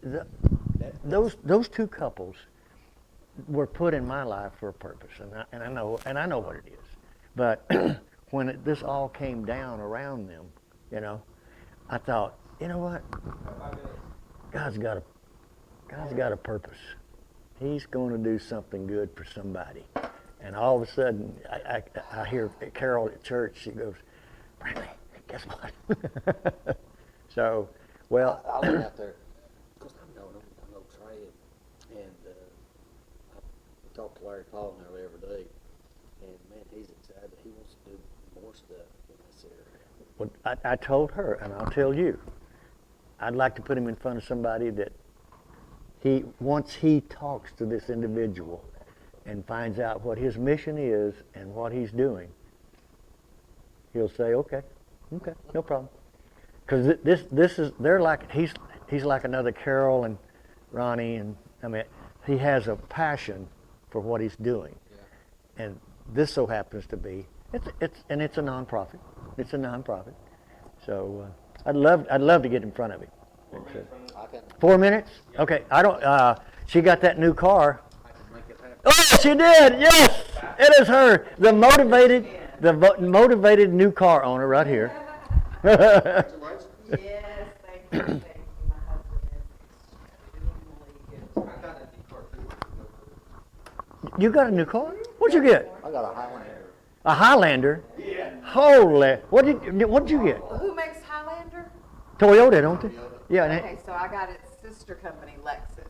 the, those two couples were put in my life for a purpose, and I know what it is. But when this all came down around them, you know, I thought, you know what? God's got a God's got a purpose. He's going to do something good for somebody. And all of a sudden, I hear Carol at church. She goes, "Bradley, guess what?" So, well, I went out there because I know Trey, and I talk to Larry Paul nearly every day, and man, he's excited. He wants to do more stuff in this area. well, I told her, and I'll tell you, I'd like to put him in front of somebody that once he talks to this individual and finds out what his mission is and what he's doing, he'll say, okay, no problem. Because they're like, he's like another Carol and Ronnie, and I mean, he has a passion for what he's doing. Yeah. And this so happens to be, it's a nonprofit. It's a nonprofit. So I'd love to get in front of him. 4 minutes? Okay, I don't, she got that new car. Oh, she did, yes! It is her, the motivated new car owner right here. Yes, thank you. My husband is extremely good. You got a new car? What'd you get? I got a Highlander. A Highlander? Yeah. Holy, what did you get? Who makes Highlander? Toyota, don't they? Yeah. Okay, so I got its sister company, Lexus.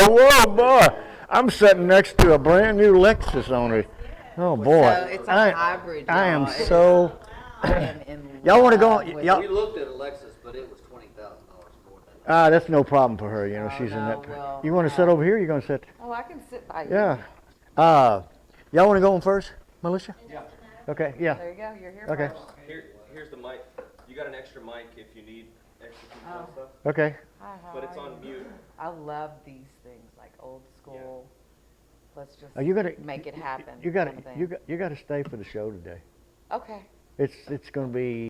Whoa, boy! I'm sitting next to a brand new Lexus on it. Oh boy! So it's a hybrid. I am so. Y'all want to go? Y'all. We looked at a Lexus, but it was $20,000 more than that. That's no problem for her. You know, she's in that. Well, you want to sit over here? You're going to sit? Oh, I can sit by you. Yeah. Y'all want to go on first, Melissa? Yeah. Okay. Yeah. There you go. You're here Okay. first. Here's the mic. You got an extra mic if you need extra people and stuff. Okay. Hi, how But it's are on you? mute. I love these things, like old school. Let's just You gotta make it happen. You got kind of to thing. you got to stay for the show today. Okay. It's going to be.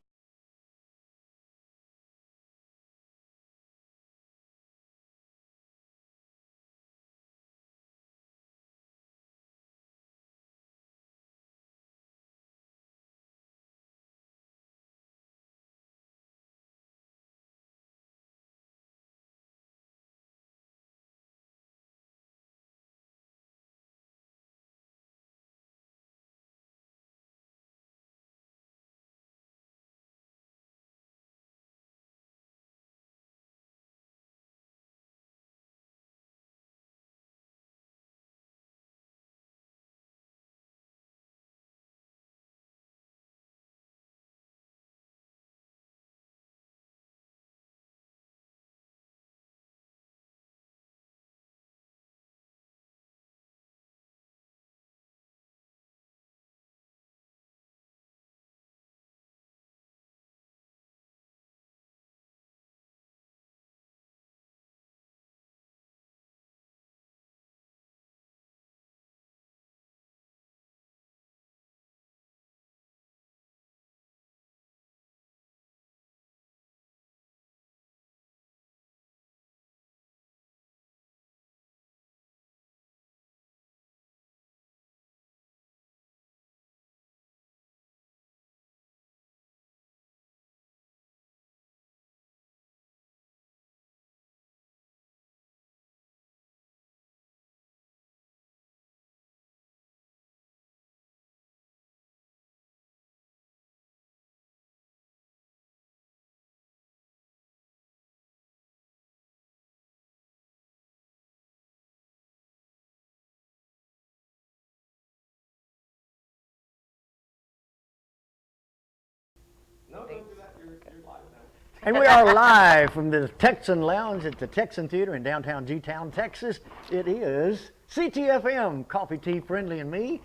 No, don't do that. You're live now. And we are live from the Texan Lounge at the Texan Theater in downtown G-Town, Texas. It is Ctfm, Coffee Tea Friendly and me.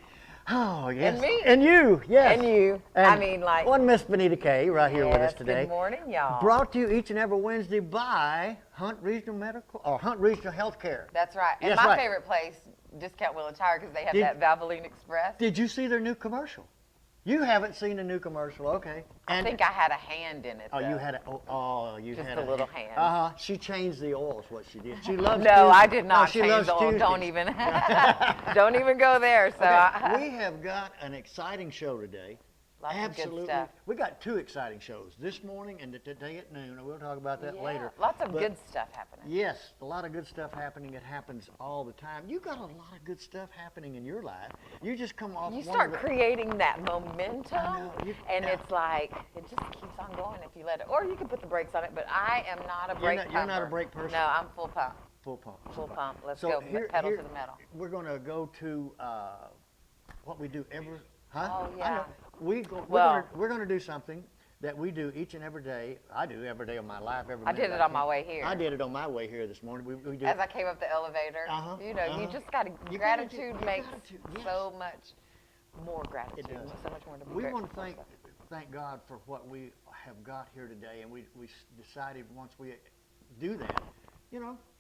Oh, yes. And me. And you, yes. And you. I mean, like. One Miss Benita Kay right here with us today. Good morning, y'all. Brought to you each and every Wednesday by Hunt Regional Medical, or Hunt Regional Healthcare. That's right. And That's my right. favorite place, Discount Wheel and Tire, because they have Did- that Valvoline Express. Did you see their new commercial? You haven't seen the new commercial, okay? I think I had a hand in it. Oh, though. you had a you Just had a little hand. She changed the oil, is what she did. She loves. No, Tuesdays. I did not No, she change loves the oil. Don't Tuesdays. even, don't even go there. So Okay, we have got an exciting show today. Lots of good Absolutely. stuff. We got two exciting shows this morning and today at noon, and we'll talk about that later. Lots of But good stuff happening. yes, a lot of good stuff happening. It happens all the time. You got a lot of good stuff happening in your life. You just come off. You one start of the, creating that momentum, and yeah. it's like it just keeps on going if you let it. Or you can put the brakes on it. But I am not a brake You're not a pumper. brake person? No, I'm full pump. Full pump. Full pump. Let's So go pedal here- to the metal. We're going to go to what we do every. Huh? Oh, I yeah. know. Well- We're going to do something that we do each and every day. I do every day of my life. Every I minute did it on can. my way here. I did it on my way here this morning. We do As it. I came up the elevator, you just got to. You gotta do- Gratitude you makes gotta do- yes. so much more gratitude. It does. So much more to be We grateful want to for. thank God for what we have got here today, and we decided once we do that,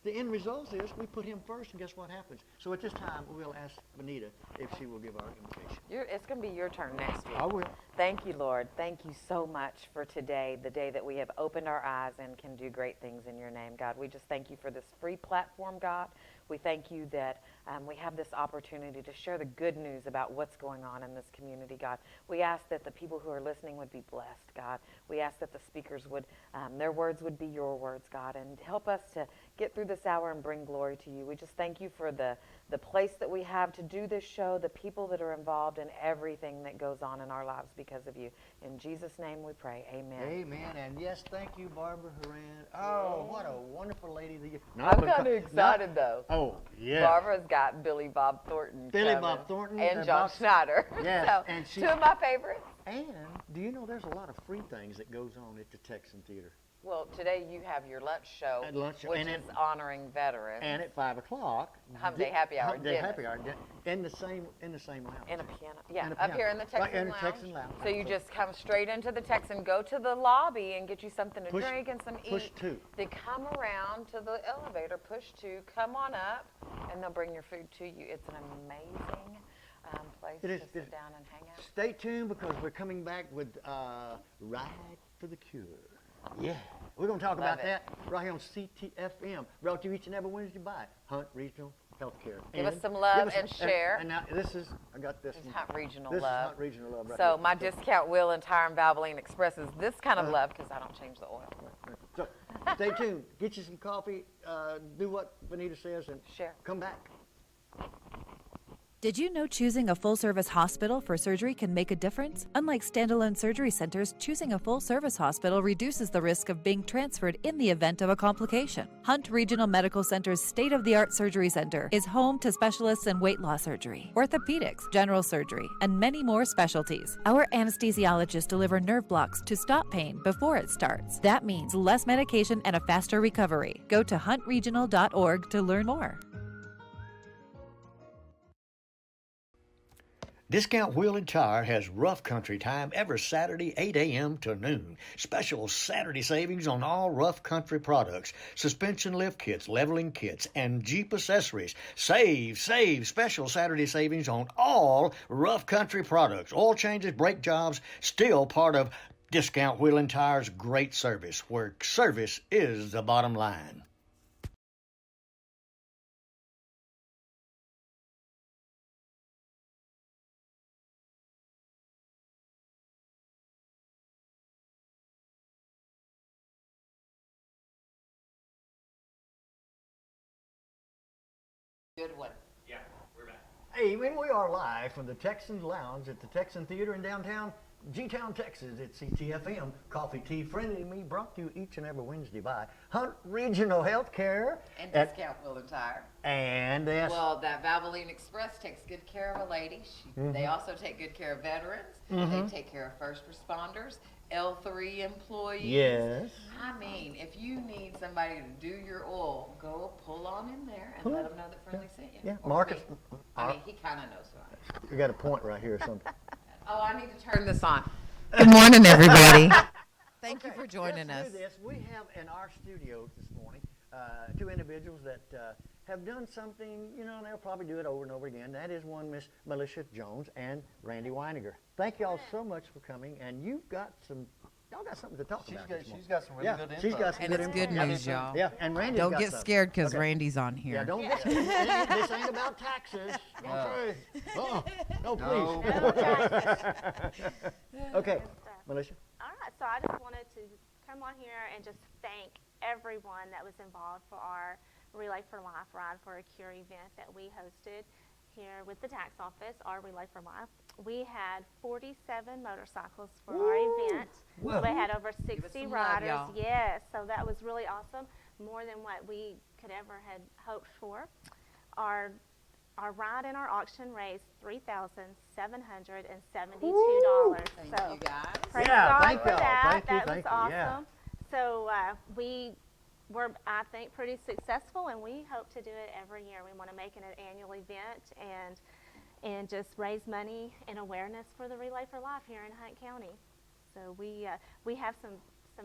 the end result is we put him first, and guess what happens? So at this time, we'll ask Benita if she will give our invitation. It's going to be your turn next week. I will. Thank you, Lord. Thank you so much for today, the day that we have opened our eyes and can do great things in your name, God. We just thank you for this free platform, God. We thank you that we have this opportunity to share the good news about what's going on in this community, God. We ask that the people who are listening would be blessed, God. We ask that the speakers would, their words would be your words, God, and help us to get through this hour and bring glory to you. We just thank you for the place that we have to do this show, the people that are involved, and everything that goes on in our lives because of you. In Jesus' name we pray. Amen. Amen. And yes, thank you, Barbara Haran. Oh, what a wonderful lady that you. I'm kind of excited, though. Oh, yeah. Barbara's got Billy Bob Thornton Billy coming, Bob Thornton and and John Bob- Schneider. Yes, So, and she's- two of my favorites. And do you know there's a lot of free things that goes on at the Texan Theater? Well, today you have your lunch show, At lunch, which and is honoring veterans. And at 5 o'clock, Hump Day Happy Hour Hump Day dinner. Happy Hour in the same lounge. And a piano. Yeah, And a up piano. here in the Texan Right, in the Lounge. Texan Lounge. So you just come straight into the Texan, go to the lobby and get you something to Push- drink and some push eat. two. Then come around to the elevator, push 2, come on up, and they'll bring your food to you. It's an amazing place It is- to sit down and hang out. Stay tuned because we're coming back with Ride for the Cure. Yeah, we're going to talk about it. that right here on Ctfm, brought to you each and every Wednesday by Hunt Regional Healthcare. Give us And some love give us and share. And now I got this It's one. Hunt Regional This Love. is Hunt Regional Love right So here. my discount wheel and tire and Valvoline expresses this kind of love because I don't change the oil. So stay tuned. Get you some coffee. Do what Benita says and Share. come back. Did you know choosing a full-service hospital for surgery can make a difference? Unlike standalone surgery centers, choosing a full-service hospital reduces the risk of being transferred in the event of a complication. Hunt Regional Medical Center's state-of-the-art surgery center is home to specialists in weight loss surgery, orthopedics, general surgery, and many more specialties. Our anesthesiologists deliver nerve blocks to stop pain before it starts. That means less medication and a faster recovery. Go to huntregional.org to learn more. Discount Wheel and Tire has rough country time every Saturday, 8 a.m. to noon. Special Saturday savings on all rough country products, suspension lift kits, leveling kits, and Jeep accessories. Save! Special Saturday savings on all rough country products. Oil changes, brake jobs, still part of Discount Wheel and Tire's great service, where service is the bottom line. Good one. Yeah, we're back. Hey, we are live from the Texan Lounge at the Texan Theater in downtown G-Town, Texas at Ctfm. Coffee, tea, friendly me, brought to you each and every Wednesday by Hunt Regional Healthcare. And discount wheel and tire. And yes, Well, that Valvoline Express takes good care of a lady. They also take good care of veterans. They take care of first responders, L3 employees. yes. I mean, if you need somebody to do your oil, go pull on in there and let them know that Friendly sent you. Yeah, Or Marcus. me. I mean, he kind of knows who I am. You got a point right here or something. Oh, I need to turn this on. Good morning, everybody. Thank you for joining Let's us. do this. We have in our studio this morning two individuals that have done something, you know, and they'll probably do it over and over again. That is one Miss Melissa Jones and Randy Weiniger. Thank y'all so much for coming, and y'all got something to talk about this morning. She's got some really good info. She's got some And good it's info. good news, y'all. Yeah, and Randy's Don't got get something. scared because Okay. Randy's on here. Yeah, don't get scared. This ain't about taxes. Don't say. No, please. Okay, Melissa. All right, so I just wanted to come on here and just thank everyone that was involved for our Relay for Life Ride for a Cure event that we hosted here with the tax office, our Relay for Life. We had 47 motorcycles for our event. Whoa. We had over us 60 some love, riders. y'all. Yes, so that was really awesome, more than what we could ever had hoped for. Our ride and our auction raised $3,772. Thank so you, guys. praise Yeah, God thank for y'all. that. Thank you, That was thank you. awesome. Yeah. So we were, I think, pretty successful, and we hope to do it every year. We want to make it an annual event and just raise money and awareness for the Relay for Life here in Hunt County. So we have some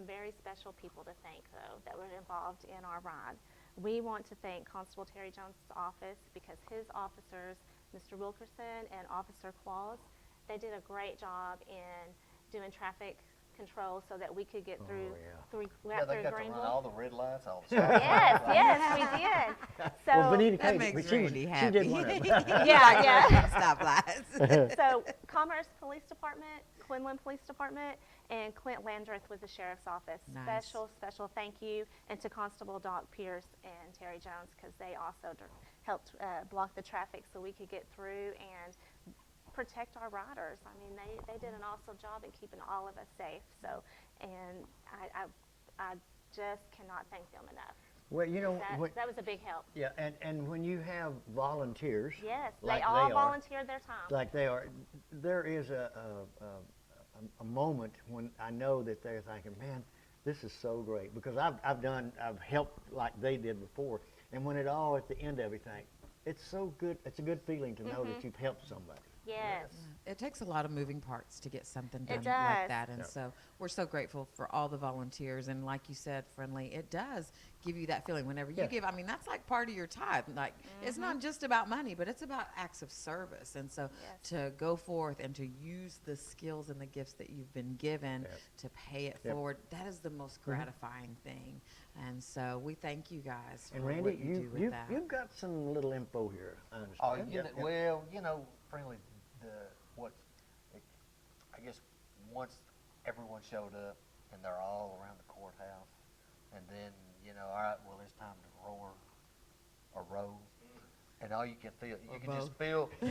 very special people to thank, though, that were involved in our ride. We want to thank Constable Terry Jones' office because his officers, Mr. Wilkerson and Officer Claus, they did a great job in doing traffic control so that we could get through. We Yeah, got they through got to run Greenville. all the red lights, all the stop Yes, signs. yes, we did. So Well, Benita That Kay, makes but she Randy did happy. one of them. yeah. Stoplights. So Commerce Police Department, Quinlan Police Department, and Clint Landreth with the Sheriff's Office. Nice. Special thank you, and to Constable Doc Pierce and Terry Jones, because they also helped block the traffic so we could get through and protect our riders. I mean, they did an awesome job in keeping all of us safe. So, and I just cannot thank them enough. Well, you know, That was a big help. yeah, and when you have volunteers, Yes, like they all are, volunteered their time. like they are, there is a moment when I know that they're thinking, man, this is so great, because I've helped like they did before, and when it all at the end of everything, it's so good. It's a good feeling to know that you've helped somebody. Yes. It takes a lot of moving parts to get something done It like does. that. And so we're so grateful for all the volunteers. And like you said, Friendly, it does give you that feeling whenever you Yeah. give. I mean, that's like part of your tithe. Like, it's not just about money, but it's about acts of service. And so Yes. to go forth and to use the skills and the gifts that you've been given Yep. to pay it Yep. forward, that is the most gratifying thing. And so we thank you guys for And Randy, what you do with that. you've got some little info here. I understand. Oh, Yeah, yeah. well, Friendly, I guess once everyone showed up and they're all around the courthouse, and then, all right, well, it's time to roar or roll, and all you can feel, you can just feel, feel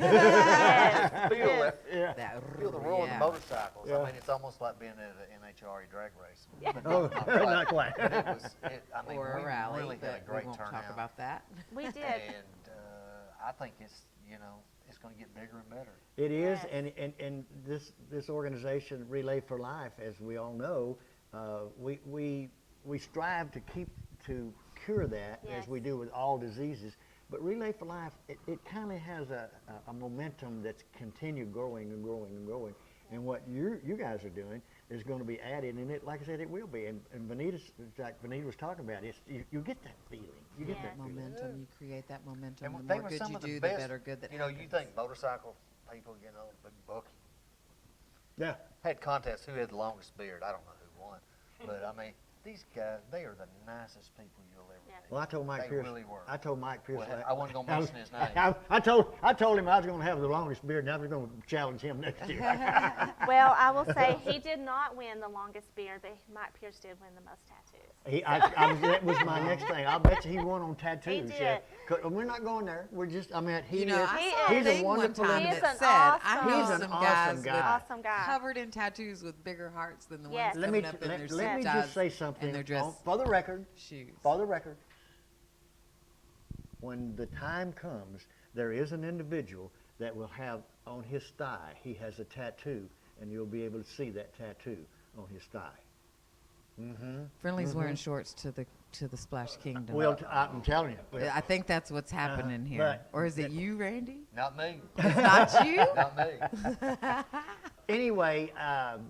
that, feel the roar of the motorcycles. Yeah. I mean, it's almost like being at an NHRA drag race. But Oh, not quite. But it was, I mean, or we a rally, really had a but great we won't turnout. talk about that. We did. And I think it's going to get bigger and better. It is, Yes. and this organization, Relay for Life, as we all know, we strive to cure that as Yes. we do with all diseases. But Relay for Life, it kind of has a momentum that's continued growing and growing and growing. And what you guys are doing is going to be added, and it, like I said, it will be. And like Benita was talking about, you get that feeling. You get Yes. that feeling. Momentum, you create that momentum. And The they more were good some you of the do, best, the better good that you happens. think motorcycle people, Big Bucky, Yeah. had contests who had the longest beard. I don't know who won. But, I mean, these guys, they are the nicest people you'll ever Yeah. meet. Well, I told Mike They Pierce. really were. I told Mike Pierce. Well, I wasn't gonna mention his name. I told him I was going to have the longest beard, and I was going to challenge him next year. Well, I will say he did not win the longest beard, but Mike Pierce did win the most tattoos. That was my next thing. I bet you he won on tattoos. He Yeah. did. 'Cause we're not going there. We're just. I mean, You know, I saw he's a a thing one wonderful. time He is that an said, I awesome- know He's an some awesome guys guy. with Awesome guy. covered in tattoos with bigger hearts than the Yes. ones Let me coming up in their let suit me ties just say something and their dress for the record. shoes. For the record, when the time comes, there is an individual that will have on his thigh. He has a tattoo, and you'll be able to see that tattoo on his thigh. Mm-hmm. Friendly's wearing shorts to the Splash Kingdom. Well, I'm telling you. I think that's what's happening here. but- Or is it you, Randy? Not me. It's not you? Not me. Anyway,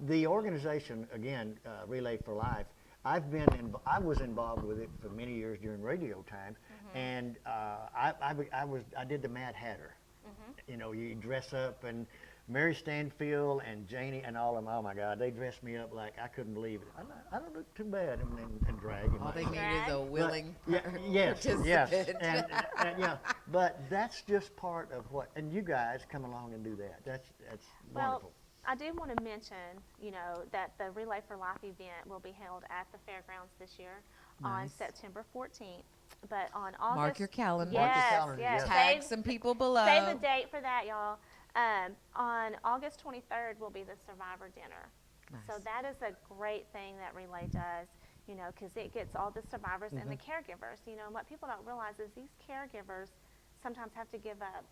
the organization, again, Relay for Life, I was involved with it for many years during radio times, and I did the Mad Hatter. You know, you dress up, and Mary Stanfield and Janie and all of them. Oh my God, they dressed me up like I couldn't believe it. I don't look too bad in drag. All they need is a willing Yes, participant. and yeah, but that's just part of what. And you guys come along and do that. That's wonderful. Well, I do want to mention, you know, that the Relay for Life event will be held at the fairgrounds this year on Nice. September 14th. But on August, Mark your calendar. Yes, Mark your calendar, yes. yes. Tag some people below. Save the date for that, y'all. On August 23rd will be the Survivor Dinner. So Nice. that is a great thing that Relay does, you know, because it gets all the survivors and the caregivers, you know. And what people don't realize is these caregivers sometimes have to give up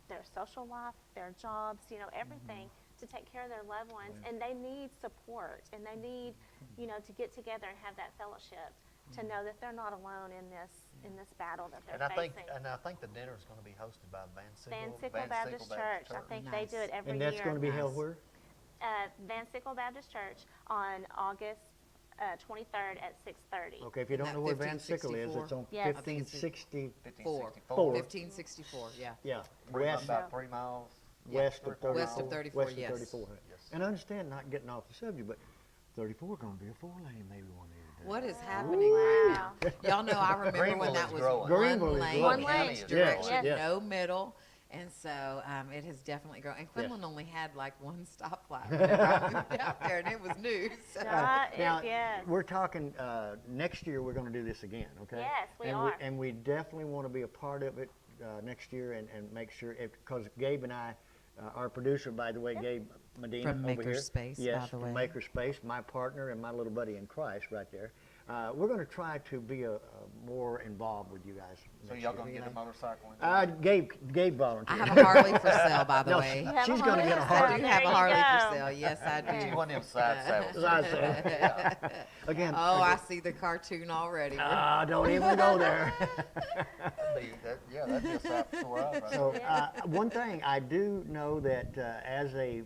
their social life, their jobs, you know, everything to take care of their loved ones. And they need support, and they need, you know, to get together and have that fellowship to know that they're not alone in this battle that they're facing. I think the dinner is going to be hosted by Van Van Sickle Sickle Baptist Church. I think they do it every And year. that's going to be held where? Van Sickle Baptist Church on August 23rd at 6:30. Okay, if you don't that know where Van Sickle is, it's on Yes. 1560. 1564. 1564, yeah. Yeah, About west 3 miles. west of 34. West of 34, West of yes. 34. Yes. And I understand, not getting off the subject, but 34 going to be a 4-lane maybe one of these days. What is happening right Wow. now? Y'all know I remember Greenville when that is was growing. Greenville one is lane, growing. One lane. each Yes, direction, yes. no middle. And so it has definitely grown. And Quinlan only had like one stoplight whenever I moved out there, and it was new. So. Now, Yes. we're talking next year. We're going to do this again, okay? Yes, we and are. And we definitely want to be a part of it next year and make sure, because Gabe and I, our producer, by the way, Gabe Medina From over here. Makerspace, by yes, the from way. Makerspace, my partner and my little buddy in Christ, right there. We're going to try to be more involved with you guys. So next y'all year, going to you get a know? motorcycle? In Gabe volunteered. I have a Harley for sale, by the No, way. You have she's a going to Harley get a for I Harley. do There have a you Harley go. for sale. Yes, I do. She's one of them side saddles. As I said. Again. Oh, I see the cartoon already. Don't even go there. That'd be a sight for sore eyes right So there. one thing I do know that as a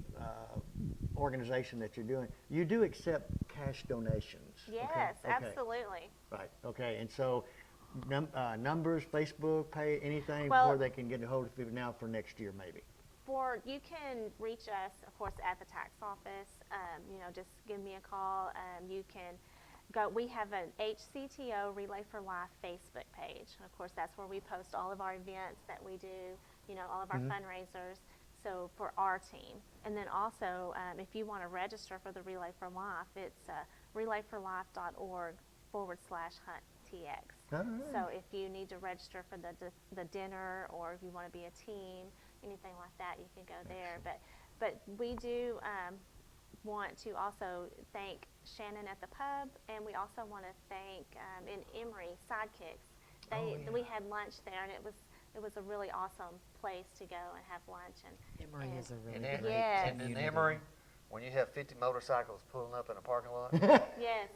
organization that you're doing, you do accept cash donations. okay? Yes, Okay. absolutely. Right. Okay. And so numbers, Facebook, pay anything Well- where they can get a hold of you now for next year, maybe. You can reach us, of course, at the tax office. You know, just give me a call. You can go. We have an HCTO Relay for Life Facebook page. Of course, that's where we post all of our events that we do. You know, all of our fundraisers. So for our team, and then also, if you want to register for the Relay for Life, it's relayforlife.org/HuntTX. All right. So if you need to register for the dinner, or if you want to be a team, anything like that, you can go there. But we do want to also thank Shannon at the pub, and we also want to thank in Emory Sidekicks. We had lunch there, and it was a really awesome place to go and have lunch. Emory is a really And great in, Yes. and in community. Emory, when you have 50 motorcycles pulling up in a parking lot, Yes.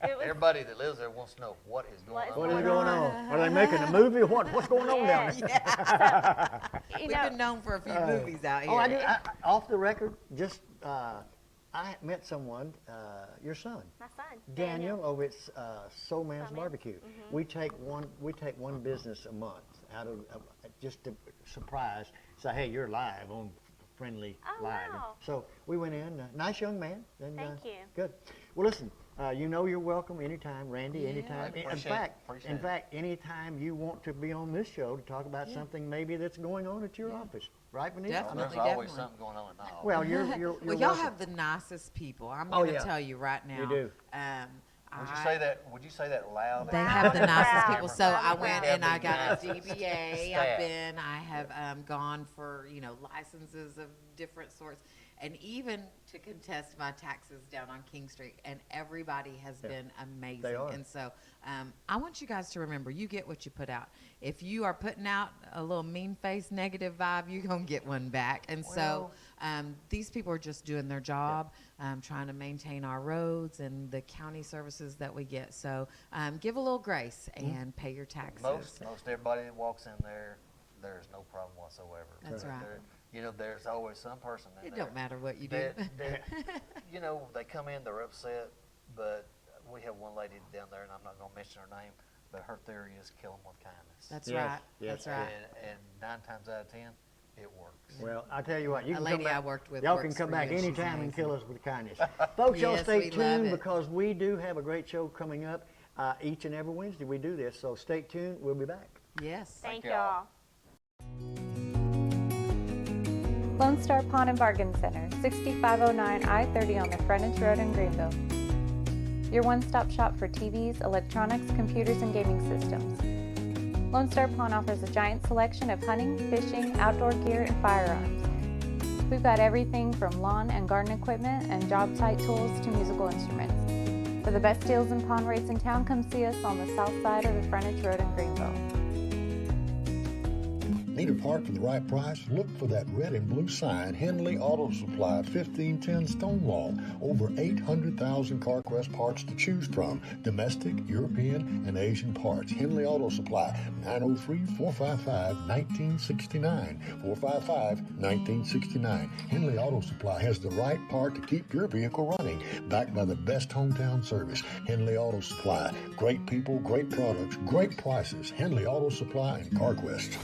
It was, everybody that lives there wants to know what is going What on. What is going on? Are they making a movie? What's going on down there? you We've know, been known for a few movies out here. Oh, I do. Off the record, just I met someone, your son, my son, Daniel, over at Soul Man's Soul Man's, Barbecue. We take one business a month out of just to surprise. Say, hey, you're live on Friendly Oh, Live. wow. So we went in. Nice young man. And, Thank you. Good. Well, listen. You know you're welcome anytime, Randy. Yeah. Anytime. In Appreciate it. fact, anytime you want to be on this show to talk about something maybe that's going on at your office, right, Vanessa? Definitely. There's always Definitely. something going on at all. Well, you're Well, y'all welcome. have the nicest people. I'm Oh, going to yeah. tell you right now. You do. Would you say that? Would you say that loud? They Loud have the and nicest proud. people. So Loud I and went proud. and I got a Nicest DBA. staff. I have gone for, licenses of different sorts, and even to contest my taxes down on King Street. And everybody has been amazing. They are. And so I want you guys to remember, you get what you put out. If you are putting out a little mean face, negative vibe, you're going to get one back. And so these people are just doing their job, trying to maintain our roads and the county services that we get. So give a little grace and pay your taxes. Most everybody that walks in there, there's no problem whatsoever. That's right. You know, there's always some person in It there. don't matter what you do. You know, they come in, they're upset, but we have one lady down there, and I'm not going to mention her name, but her theory is kill them with kindness. That's Yes, right. yes. That's right. And 9 times out of 10, it works. Well, I tell you what, you A can lady come back. I worked with Y'all can works come for back you, and she's anytime and kill us amazing. with kindness. Folks, y'all Yes, stay we love tuned it. because we do have a great show coming up each and every Wednesday. We do this, so stay tuned. We'll be back. Yes. Thank y'all. y'all. Lone Star Pawn and Bargain Center, 6509 I-30 on the Frontage Road in Greenville. Your one-stop shop for TVs, electronics, computers, and gaming systems. Lone Star Pawn offers a giant selection of hunting, fishing, outdoor gear, and firearms. We've got everything from lawn and garden equipment and job site tools to musical instruments. For the best deals and pawn rates in town, come see us on the south side of the Frontage Road in Greenville. Need a part for the right price? Look for that red and blue sign, Henley Auto Supply, 1510 Stonewall. Over 800,000 CarQuest parts to choose from. Domestic, European, and Asian parts. Henley Auto Supply, 903-455-1969. 455-1969. Henley Auto Supply has the right part to keep your vehicle running. Backed by the best hometown service. Henley Auto Supply. Great people, great products, great prices. Henley Auto Supply and CarQuest.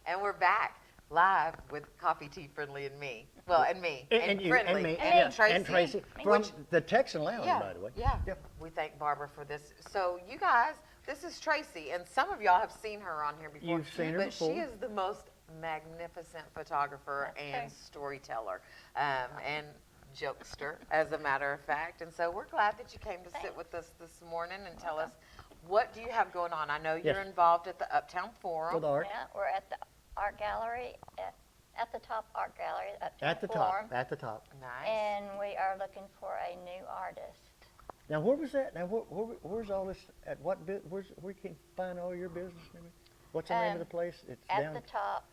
And we're back live with Coffee Tea Friendly and me. Well, and me. And you, Friendly. and me, And Tracy. and Tracy from Which- the Texan Lounge, Yeah, by the way. yeah. Yep. We thank Barbara for this. So you guys, this is Tracy, and some of y'all have seen her on here before. You've seen her but before. she is the most magnificent photographer and storyteller, and jokester, as a matter of fact. And so we're glad that you came to sit with us this morning and tell us, what do you have going on? I know you're Yes. involved at the Uptown Forum. With art. Yeah, we're at the art gallery, at the top art gallery, At the Forum, top. At the top. Nice. and we are looking for a new artist. Now, where was that? Now, where's all this? At what? Where can you find all your business? and everything? What's the name of the place? It's At down. the top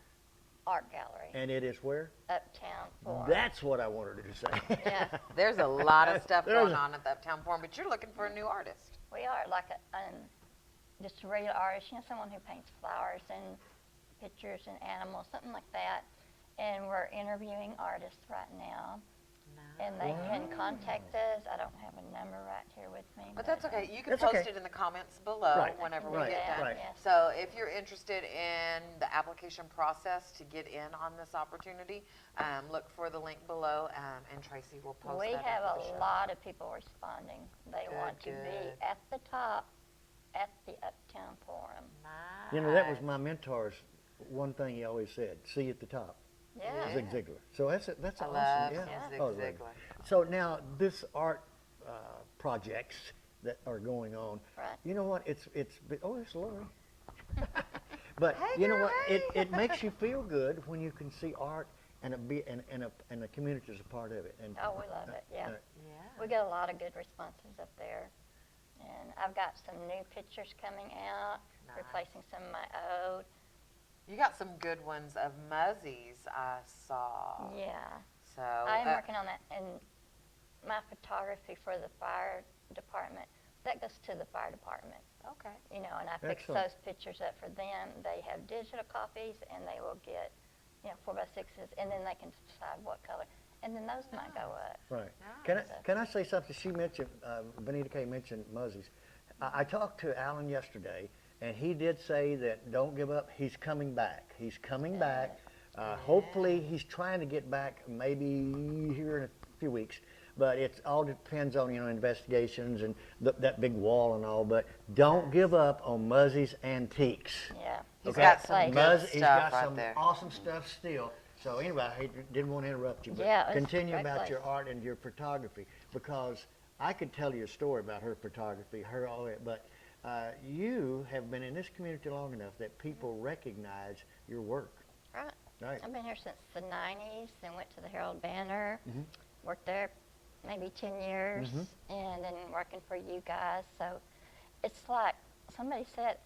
art gallery, And it is where? Uptown Forum. That's what I wanted her to say. Yeah, There's a lot of stuff There's going a- on at the Uptown Forum, but you're looking for a new artist. we are like just a regular artist, someone who paints flowers and pictures and animals, something like that. And we're interviewing artists right now. And they can contact us. I don't have a number right here with me. But that's okay. You can That's post okay. it in the comments below Right, whenever we right, get done. right. Yes. So if you're interested in the application process to get in on this opportunity, look for the link below, and Tracy will post We that have after the a show. lot of people responding. They Good, want to good. be at the top at the Uptown Forum. You know, that was my mentor's one thing he always said: "See you at the top." Yeah. Zig Ziglar. So that's I awesome. love Yeah. some Zig Oh, right. Ziglar. So now this art projects that are going on. Right. You know what? It's Lori. But Hey, you know girl, what? hey. It makes you feel good when you can see art and a community is a part of it. And Oh, we love it. Yeah. Yeah. We get a lot of good responses up there. And I've got some new pictures coming out, Nice. replacing some of my old. You got some good ones of Muzzies I saw. Yeah. So I am working on that. And my photography for the fire department, that goes to the fire department. okay. You know, and I fix Excellent. those pictures up for them. They have digital copies, and they will get, 4x6s, and then they can decide what color. And then those might go up. right. Nice. Can I say something? She mentioned Benita Kay mentioned Muzzies. I talked to Alan yesterday, and he did say that don't give up. He's coming back. He's coming back. Hopefully, he's trying to get back maybe here in a few weeks. But it all depends on investigations and that big wall and all. But don't give up on Muzzy's Antiques. Yeah. He's Okay? got some Place. good He's stuff got right some there. awesome stuff still. So anyway, I didn't want to interrupt you, but Yeah, it's a continue great about place. your art and your photography, because I could tell you a story about her photography, all that, but you have been in this community long enough that people recognize your work. Right. Right. I've been here since the 90s, then went to the Herald Banner, worked there maybe 10 years, and then working for you guys. So it's like somebody said,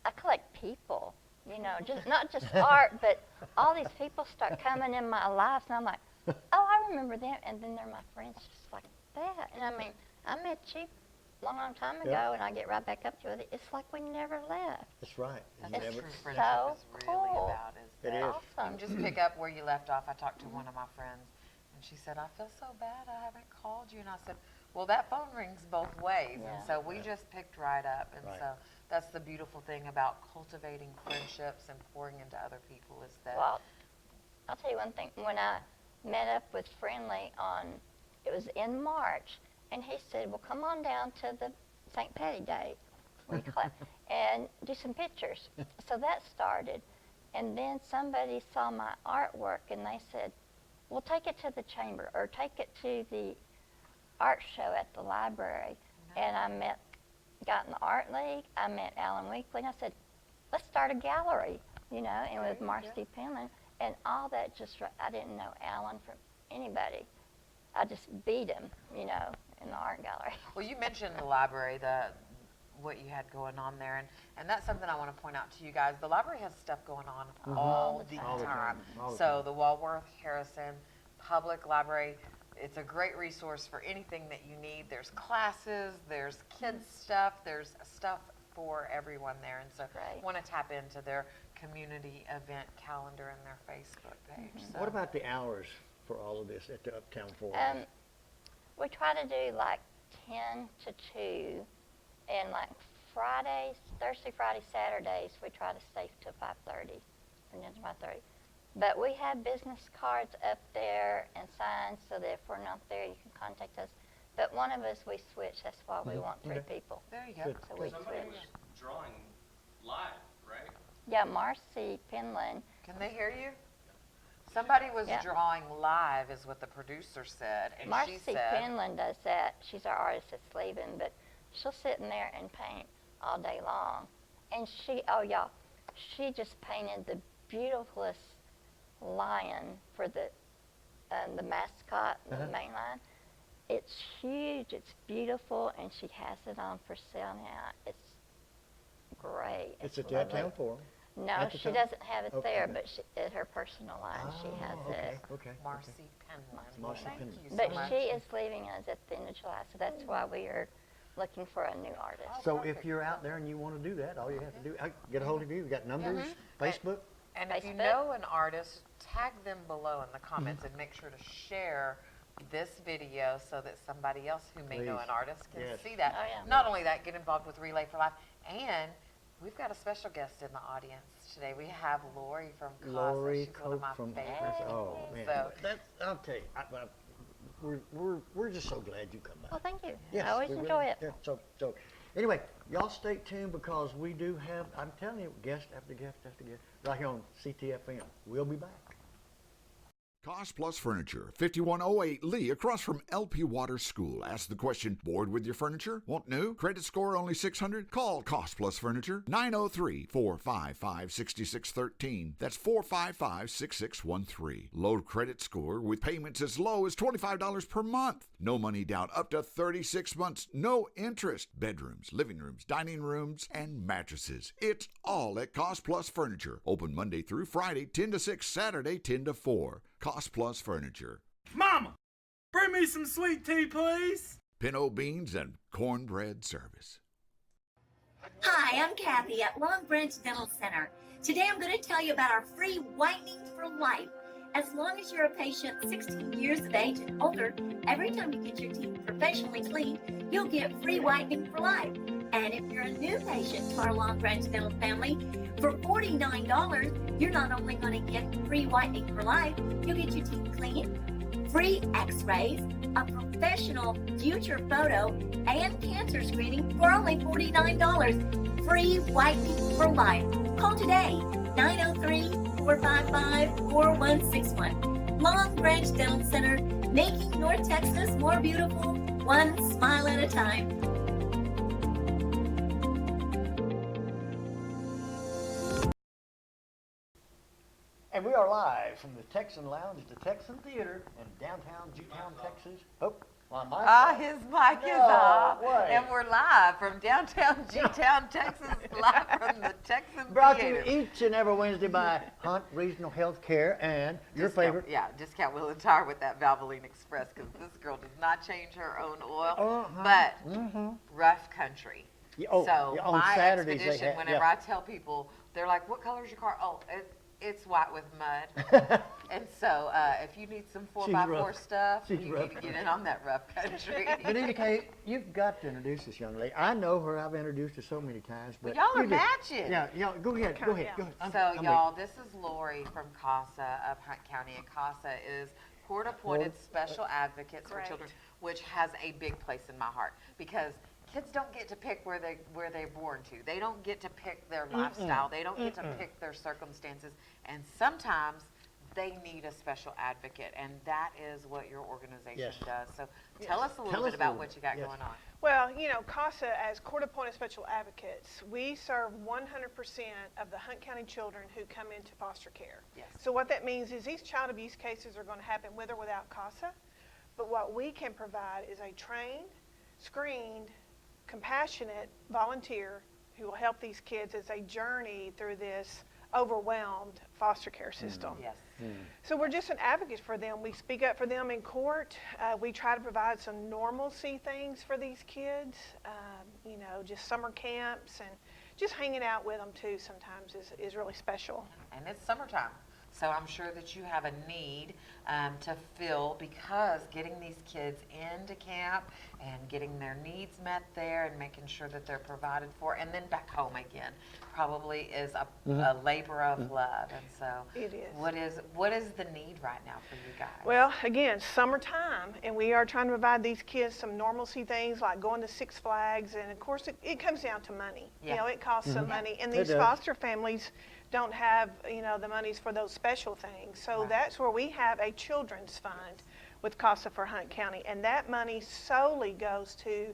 I collect people, just not just art, but all these people start coming in my life, and I'm like, oh, I remember them, and then they're my friends just like that. And I mean, I met you long time ago, Yeah. and I get right back up to it. It's like we never left. That's right. That's You what never- true friendship so is really cool. about. It That is. Awesome. You just pick up where you left off. I talked to one of my friends, and she said, I feel so bad I haven't called you. And I said, well, that phone rings both ways. Yeah. And so we just picked right up. And Right. so that's the beautiful thing about cultivating friendships and pouring into other people is that. Well, I'll tell you one thing. When I met up with Friendly it was in March, and he said, well, come on down to the St. Patty Day and do some pictures. So that started. And then somebody saw my artwork, and they said, well, take it to the chamber or take it to the art show at the library. And I got in the art league. I met Alan Weekly, and I said, let's start a gallery, and with Marcy Penland. And all that I didn't know Alan from anybody. I just beat him, in the art gallery. Well, you mentioned the library, what you had going on there, and that's something I want to point out to you guys. The library has stuff going on all the All the time. time. All the So time. the Walworth Harrison Public Library, it's a great resource for anything that you need. There's classes, there's kids stuff, there's stuff for everyone there, and so Right. want to tap into their community event calendar and their Facebook page. So. What about the hours for all of this at the Uptown Forum? We try to do like 10 to 2, and like Thursday, Friday, Saturdays, we try to stay till 5:30, or 10 to 5:30. But we have business cards up there and signs so that if we're not there, you can contact us. But one of us, we switch. That's why we want 3 Okay. people. There you go. Good. So we Somebody switch. was drawing live, right? Yeah, Marcy Penland. Can they hear you? Somebody was Yeah. drawing live, is what the producer said, and Marcy she said, Penland does that. She's our artist that's leaving, but she'll sit in there and paint all day long. And she just painted the beautifulest lion for the mascot, the main lion. It's huge, it's beautiful, and she has it on for sale now. It's great. It's at the lovely. Uptown Forum. No, At the she town? doesn't have it Okay. there, but at her personal line, she has it. Okay. Marcy Penland. Marcy Thank Penland. you so But much. she is leaving us at the end of July, so that's why we are looking for a new artist. So if you're out there and you want to do that, all you have to do, get a hold of you. You got numbers, Facebook. And if you Facebook. know an artist, tag them below in the comments and make sure to share this video so that somebody else who may know Please. an artist can Yes. see that. Oh, yeah. Not only that, get involved with Relay for Life. And we've got a special guest in the audience today. We have Lori from Casa. Lori She's one of my Cope from favorites. Oh man, So- I'll tell you, we're just so glad you come back. Well, thank you. Yes, I always we enjoy really- it. Yeah, so anyway, y'all stay tuned because we do have, I'm telling you, guest after guest after guest right here on Ctfm. We'll be back. Cost Plus Furniture, 5108 Lee, across from LP Water School. Ask the question, bored with your furniture? Want new? Credit score only 600? Call Cost Plus Furniture, 903-455-6613. That's 455-6613. Low credit score with payments as low as $25 per month. No money down up to 36 months. No interest. Bedrooms, living rooms, dining rooms, and mattresses. It's all at Cost Plus Furniture. Open Monday through Friday, 10 to 6, Saturday, 10 to 4. Cost Plus Furniture. Mama, bring me some sweet tea, please. Pinot beans and cornbread service. Hi, I'm Kathy at Long Branch Dental Center. Today I'm going to tell you about our free whitening for life. As long as you're a patient 16 years of age and older, every time you get your teeth professionally cleaned, you'll get free whitening for life. And if you're a new patient to our Long Branch Dental family, for $49, you're not only going to get free whitening for life, you'll get your teeth cleaned, free x-rays, a professional future photo, and cancer screening for only $49. Free whitening for life. Call today, 903-455-4161. Long Branch Dental Center, making North Texas more beautiful, one smile at a time. And we are live from the Texan Lounge at the Texan Theater in downtown G-Town, Texas. Oh, my mic. His mic is off. And we're live from downtown G-Town, Texas, live from the Texan Brought Theater. to you each and every Wednesday by Hunt Regional Health Care and your favorite. Yeah, discount Will and Tire with that Valvoline Express, because this girl does not change her own oil, but rough country. Oh, so on my Saturdays expedition, they have, whenever I tell people, they're like, what color's your car? Oh, it's white with mud. And so if you need some 4x4 stuff, you need to get in on that rough country. Benita Kay, you've got to introduce this young lady. I know her. I've introduced her so many times. But y'all are matching. Yeah, go ahead. Go ahead. So, y'all, this is Lori from CASA of Hunt County, and CASA is Court-Appointed Special Advocates for Children, which has a big place in my heart, because kids don't get to pick where they're born to. They don't get to pick their lifestyle. They don't get to pick their circumstances. And sometimes they need a special advocate, and that is what your organization does. So tell us a little bit about what you got going on. Well, you know, CASA, as Court-Appointed Special Advocates, we serve 100% of the Hunt County children who come into foster care. Yes. So what that means is these child abuse cases are going to happen with or without CASA, but what we can provide is a trained, screened, compassionate volunteer who will help these kids as they journey through this overwhelmed foster care system. Yes. So we're just an advocate for them. We speak up for them in court. We try to provide some normalcy things for these kids, you know, just summer camps, and just hanging out with them too sometimes is really special. And it's summertime. So I'm sure that you have a need to fill, because getting these kids into camp and getting their needs met there and making sure that they're provided for, and then back home again, probably is a labor of love. And so it is. What is the need right now for you guys? Well, again, summertime, and we are trying to provide these kids some normalcy things like going to Six Flags, and of course it comes down to money. Yeah. You know, it costs some money, and these foster families don't have, you know, the monies for those special things. So that's where we have a children's fund with CASA for Hunt County, and that money solely goes to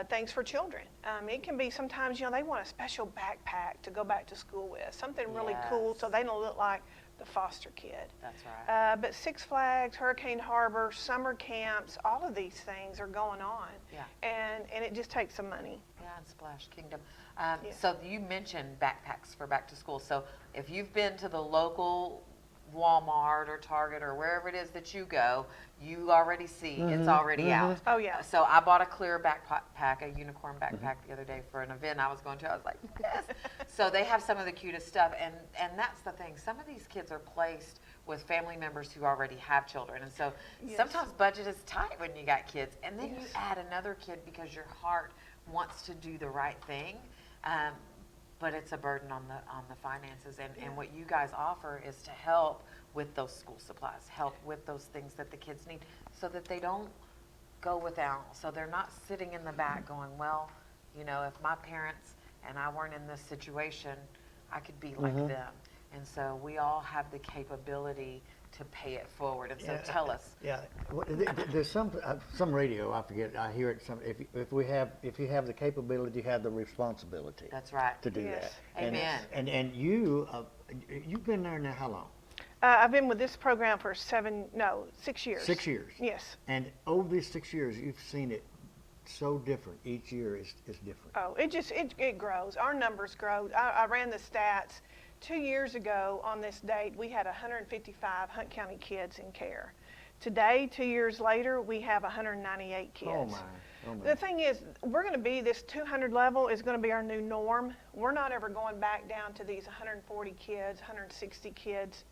things for children. It can be sometimes, you know, they want a special backpack to go back to school with, something really cool so they don't look like the foster kid. That's right. But Six Flags, Hurricane Harbor, summer camps, all of these things are going on. Yeah. And it just takes some money. Yeah, and Splash Kingdom. So you mentioned backpacks for back to school. So if you've been to the local Walmart or Target or wherever it is that you go, you already see it's already out. Oh, yeah. So I bought a clear backpack, a unicorn backpack the other day for an event I was going to. I was like, yes. So they have some of the cutest stuff, and that's the thing. Some of these kids are placed with family members who already have children, and so sometimes budget is tight when you got kids, and then you add another kid because your heart wants to do the right thing. But it's a burden on the finances, and what you guys offer is to help with those school supplies, help with those things that the kids need, so that they don't go without, so they're not sitting in the back going, well, you know, if my parents and I weren't in this situation, I could be like them. And so we all have the capability to pay it forward. And so tell us. Yeah, there's some radio. I forget. I hear it. If you have the capability, you have the responsibility. That's right. To do Yes. that. Amen. And you've been there now how long? I've been with this program for 6 years. 6 years. Yes. And over these 6 years, you've seen it so different. Each year is different. Oh, it grows. Our numbers grow. I ran the stats. 2 years ago on this date, we had 155 Hunt County kids in care. Today, 2 years later, we have 198 kids. Oh my. The thing is, we're going to be, this 200 level is going to be our new norm. We're not ever going back down to these 140 kids, 160 kids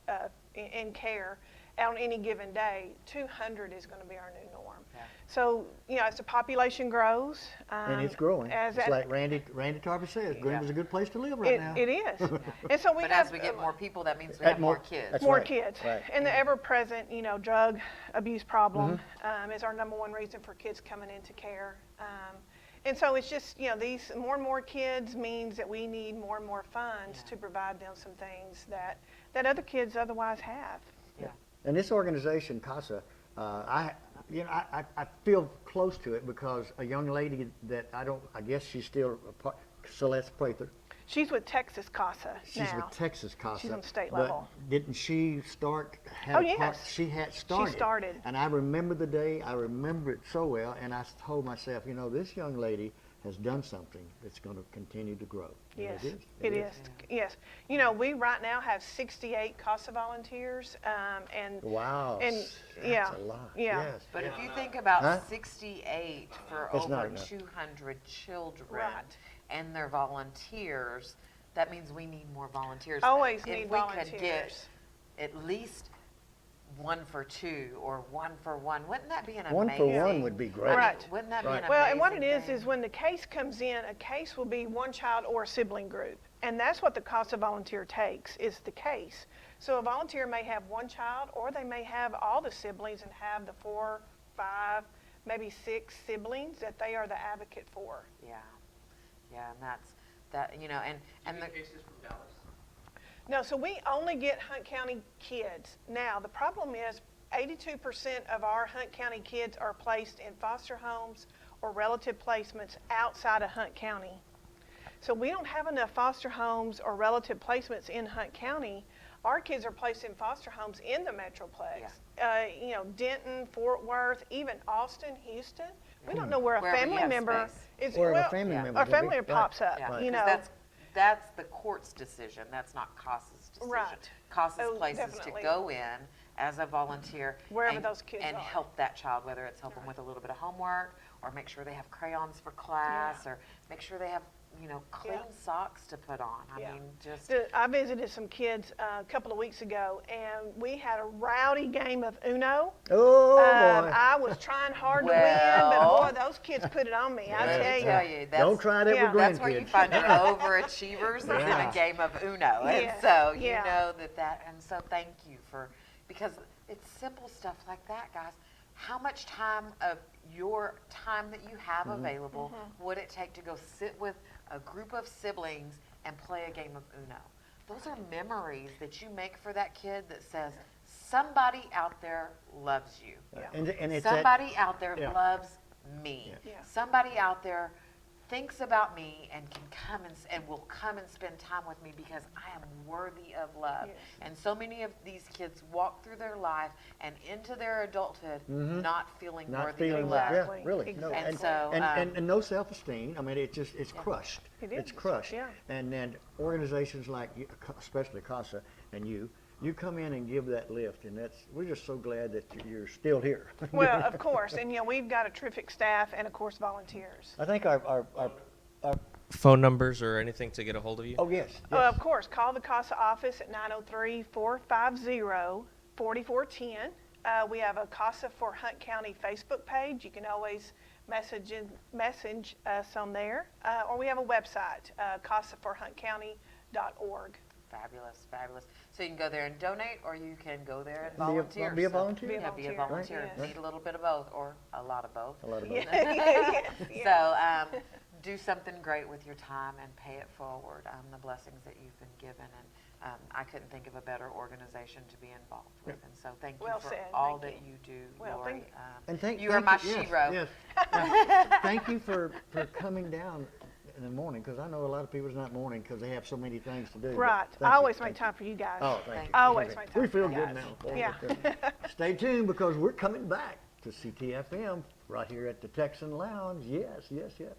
in care on any given day. 200 is going to be our new norm. Yeah. So, as the population grows. And it's growing. It's like Randy Tarver says, Greenville's a good place to live right now. It is. And so But as we get more people, that means we have more kids. More kids. Right. And the ever-present, drug abuse problem is our number one reason for kids coming into care. And so it's just, these more and more kids means that we need more and more funds to provide them some things that other kids otherwise have. Yeah. And this organization, CASA, I feel close to it because a young lady that I guess she's still Celeste Prather. She's with Texas CASA She's now. with Texas CASA. She's on the state but level. Didn't she start? Yes. She had started. She started. And I remember the day. I remember it so well. And I told myself, this young lady has done something that's going to continue to grow. Yes, and it is. Yes. We right now have 68 CASA volunteers. And wow. And that's a lot. Yeah. Yes. But if you think about 68 for That's over 200 children and their volunteers, that means we need more volunteers. Always need if we volunteers. could get at least 1 for 2 or 1 for 1, wouldn't that be an amazing? 1 for 1 would be great. Right. Wouldn't that be an amazing Well, and what it is thing? when the case comes in, a case will be one child or a sibling group. And that's what the CASA volunteer takes, is the case. So a volunteer may have one child, or they may have all the siblings and have the 4, 5, maybe 6 siblings that they are the advocate for. Yeah. Yeah, and and the cases from Dallas. No, so we only get Hunt County kids. Now, the problem is 82% of our Hunt County kids are placed in foster homes or relative placements outside of Hunt County. So we don't have enough foster homes or relative placements in Hunt County. Our kids are placed in foster homes in the Metroplex. Yeah. Denton, Fort Worth, even Austin, Houston. We don't know where a family member is. Or a family member. A family pops up. Yeah. That's the court's decision. That's not CASA's decision. Right. CASA's place is to go in as a volunteer wherever those kids and are. help that child, whether it's help them with a little bit of homework or make sure they have crayons for class or make sure they have clean socks to put on. I mean, just. I visited some kids a couple of weeks ago, and we had a rowdy game of Uno. Oh, boy. I was trying hard to win, but boy, those kids put it on me. I tell you. Don't try that with grandkids. That's where you find your overachievers is in a game of Uno. And so you know and so thank you because it's simple stuff like that, guys. How much time of your time that you have available would it take to go sit with a group of siblings and play a game of Uno? Those are memories that you make for that kid that says, somebody out there loves you. And it's somebody out there loves me. Yeah. Somebody out there thinks about me and can come and will come and spend time with me because I am worthy of love. Yes. And so many of these kids walk through their life and into their adulthood not feeling worthy of love. Yeah, really. Exactly. No. And so and no self-esteem. I mean, it's crushed. It's crushed. Yeah. And then organizations like, especially CASA and you come in and give that lift, and we're just so glad that you're still here. Well, of course, and we've got a terrific staff and, of course, volunteers. I think our phone numbers or anything to get a hold of you? Oh, yes. Of course, call the CASA office at 903-450-4410. We have a CASA for Hunt County Facebook page. You can always message us on there. Or we have a website, casaforhuntcounty.org. Fabulous. So you can go there and donate, or you can go there and volunteer. Be a volunteer. Be a Be a volunteer. Right. Need a little bit of both, or a lot of both. A lot of both. Yes. So do something great with your time and pay it forward, the blessings that you've been given. And I couldn't think of a better organization to be involved with. And so thank you for all that you do, Lori. You are my shero. Yes. Thank you for coming down in the morning, because I know a lot of people's not morning because they have so many things to do. Right. I always make time for you guys. Oh, thank you. I always make time We for feel you good guys. now. Yeah. Stay tuned, because we're coming back to Ctfm right here at the Texan Lounge. Yes, yes, yes.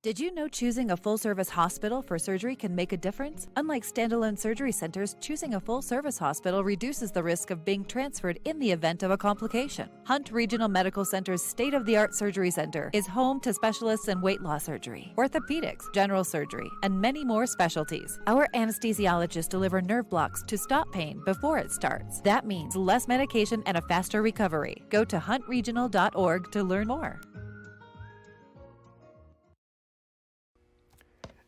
Did you know choosing a full-service hospital for surgery can make a difference? Unlike standalone surgery centers, choosing a full-service hospital reduces the risk of being transferred in the event of a complication. Hunt Regional Medical Center's state-of-the-art surgery center is home to specialists in weight loss surgery, orthopedics, general surgery, and many more specialties. Our anesthesiologists deliver nerve blocks to stop pain before it starts. That means less medication and a faster recovery. Go to huntregional.org to learn more.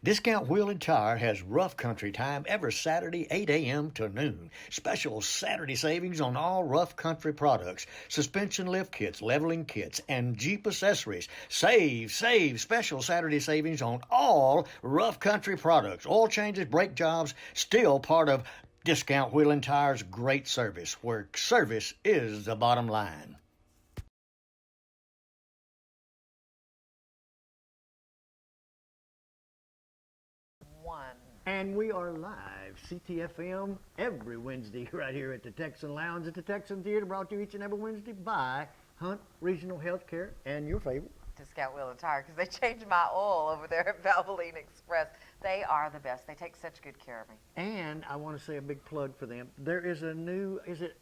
Discount Wheel and Tire has rough country time every Saturday, 8 a.m. to noon. Special Saturday savings on all rough country products, suspension lift kits, leveling kits, and Jeep accessories. Save special Saturday savings on all rough country products. Oil changes, brake jobs, still part of Discount Wheel and Tire's great service, where service is the bottom line. And we are live, Ctfm, every Wednesday right here at the Texan Lounge at the Texan Theater, brought to you each and every Wednesday by Hunt Regional Healthcare and your favorite Discount Wheel and Tire, because they changed my oil over there at Valvoline Express. They are the best. They take such good care of me. And I want to say a big plug for them. There is a new, is it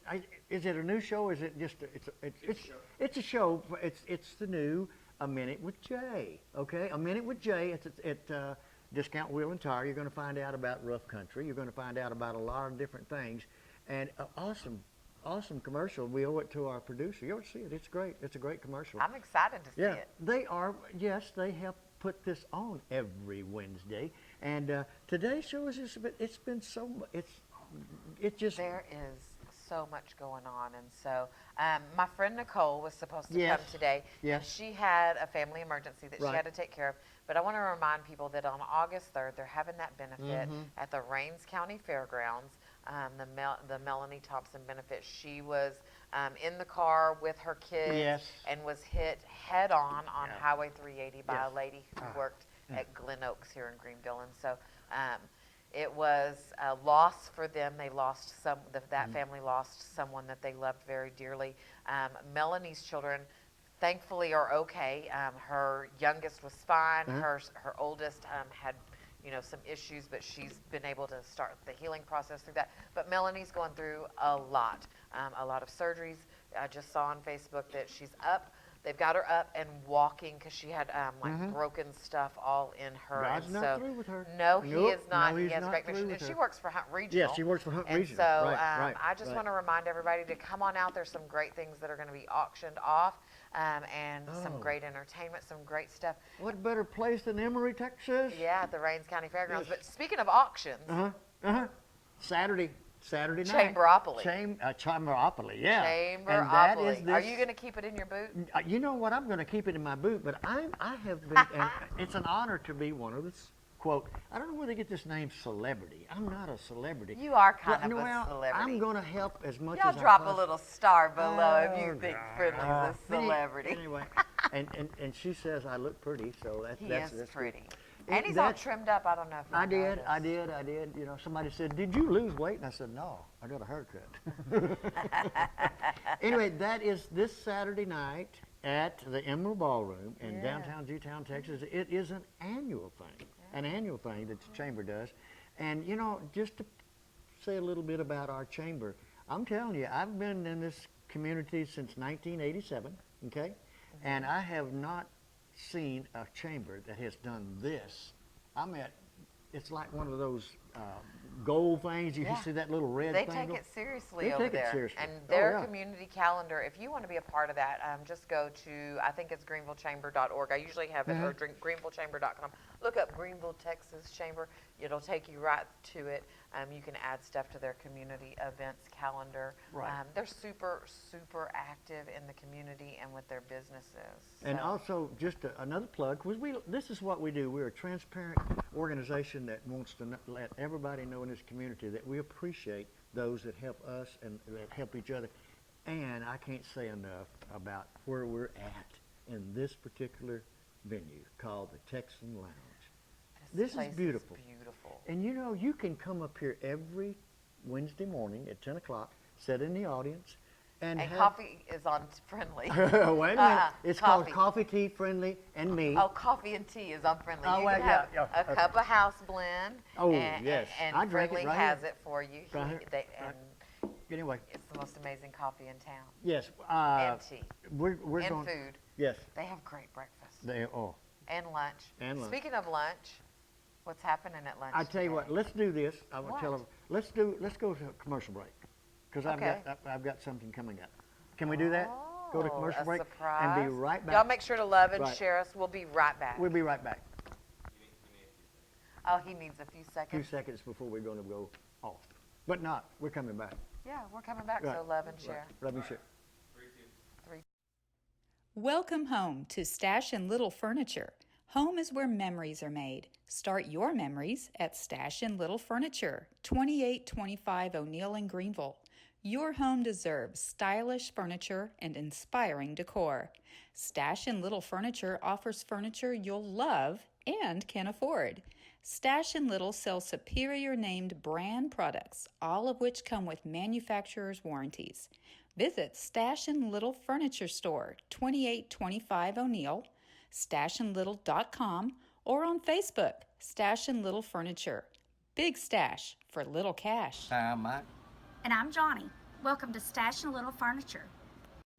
a new show? Or is it just it's a show. It's the new A Minute with Jay. Okay, A Minute with Jay. It's at Discount Wheel and Tire. You're going to find out about rough country. You're going to find out about a lot of different things, and awesome commercial. We owe it to our producer. You ought to see it. It's great. It's a great commercial. I'm excited to see it. They are. Yes, they have put this on every Wednesday, and today's show is just a bit. It's been so. It just. There is so much going on, and so my friend Nicole was supposed to come today. Yes. She had a family emergency that she had to take care of. But I want to remind people that on August 3rd, they're having that benefit at the Rains County Fairgrounds, the Melanie Thompson benefit. She was in the car with her kids and was hit head on Highway 380 by a lady who worked at Glen Oaks here in Greenville. And so it was a loss for them. They lost that family lost someone that they loved very dearly. Melanie's children thankfully are okay. Her youngest was fine. Her oldest had, some issues, but she's been able to start the healing process through that. But Melanie's going through a lot of surgeries. I just saw on Facebook that she's up. They've got her up and walking because she had broken stuff all in her. God's and not so, through with her. No, he Nope. is not. No, he he's has a not great through mission. with And she her. works for Hunt Regional. Yeah, she works for Hunt and Regional. So Right, I just want to remind everybody to come on out. There's some great things that are going to be auctioned off and some great entertainment, some great stuff. What better place than Emory, Texas? Yeah, at the Rains County Fairgrounds. Yes. But speaking of auctions. Saturday night. Chamberopoly. Chamberopoly, yeah. Chamberopoly. Are you going to keep it in your boot? You know what? I'm going to keep it in my boot, but I have been, and it's an honor to be one of the, quote, I don't know where they get this name celebrity. I'm not a celebrity. You are kind of well, a celebrity. I'm going to help as much Y'all as I drop possibly. a little star below if you think Friendly's a But celebrity. Anyway, and she says I look pretty, so that's He is pretty. Good. And he's all trimmed up. I don't know if you I noticed. did. You know, somebody said, "Did you lose weight?" And I said, "No, I got a haircut." Anyway, that is this Saturday night at the Emerald Ballroom in downtown G-Town, Texas. It is an annual thing that the chamber does. And you know, just to say a little bit about our chamber, I'm telling you, I've been in this community since 1987. Okay, and I have not seen a chamber that has done this. It's like one of those gold things. You see that little red thing? They take it seriously They over take it there. seriously. And their yeah. community calendar, if you want to be a part of that, just go to, I think it's greenvillechamber.org. I usually have it, or greenvillechamber.com. Look up Greenville, Texas Chamber. It'll take you right to it. You can add stuff to their community events calendar. Right. They're super, super active in the community and with their businesses. And So- also, just another plug, because this is what we do. We're a transparent organization that wants to let everybody know in this community that we appreciate those that help us and that help each other. And I can't say enough about where we're at in this particular venue called the Texan Lounge. This place is beautiful. beautiful. And you know, you can come up here every Wednesday morning at 10 o'clock, sit in the audience, and have coffee is on Friendly. Wait a minute. It's called coffee. Coffee, Tea, Friendly, and Me. Oh, coffee and tea is on Friendly. Oh, You well, can have yeah, a cup of house blend. Oh, and, yes. And I drink it Friendly right has here. it for you. Right here. And Anyway, it's the most amazing coffee in town. yes. And tea. We're and going. food. Yes. They have great breakfast. And lunch. And lunch. Speaking of lunch, what's happening at lunch I tell you what. Let's do this. I will tell them. Let's go to a commercial break because I've got something coming up. Can we do that? Go to commercial break surprise. and be right back. Y'all make sure to love and Right. share us. We'll be right back. We'll be right back. Oh, he needs a few A few seconds. seconds before we're going to go off, but not. We're coming back. Yeah, we're coming back. Right. So love and share. Love and share. Welcome home to Stash and Little Furniture. Home is where memories are made. Start your memories at Stash and Little Furniture, 2825 O'Neill in Greenville. Your home deserves stylish furniture and inspiring decor. Stash and Little Furniture offers furniture you'll love and can afford. Stash and Little sells superior named brand products, all of which come with manufacturer's warranties. Visit Stash and Little Furniture Store, 2825 O'Neill, stashandlittle.com, or on Facebook, Stash and Little Furniture. Big stash for little cash. Hi, I'm Mike. And I'm Johnny. Welcome to Stash and Little Furniture.